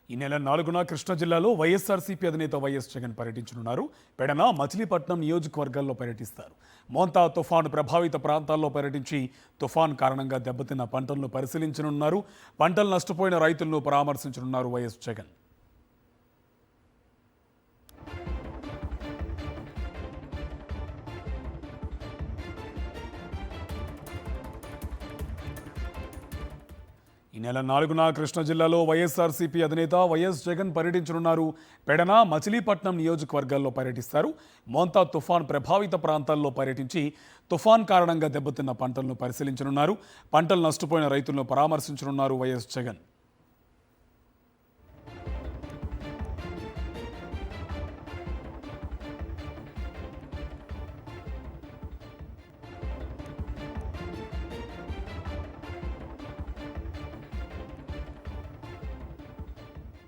ఈ నెల 4న కృష్ణా జిల్లాలో వైఎస్ఆర్సీపీ అధినేత వైఎస్ జగన్ పర్యటించనున్నారు. పెడన, మచిలీపట్నం నియోజకవర్గాల్లో పర్యటిస్తారు. మోంతా తుఫాను ప్రభావిత ప్రాంతాల్లో పర్యటించి తుఫాన్ కారణంగా దెబ్బతిన్న పంటలను పరిశీలించనున్నారు. పంటలు నష్టపోయిన రైతులను పరామర్శించనున్నారు వైఎస్ జగన్. ఈ నెల 4న కృష్ణా జిల్లాలో వైఎస్ఆర్సీపీ అధినేత వైఎస్ జగన్ పర్యటించనున్నారు. పెడన, మచిలీపట్నం నియోజకవర్గాల్లో పర్యటిస్తారు. మోంతా తుఫాన్ ప్రభావిత ప్రాంతాల్లో పర్యటించి తుఫాన్ కారణంగా దెబ్బతిన్న పంటలను పరిశీలించనున్నారు. పంటలు నష్టపోయిన రైతులను పరామర్శించనున్నారు వైఎస్ జగన్.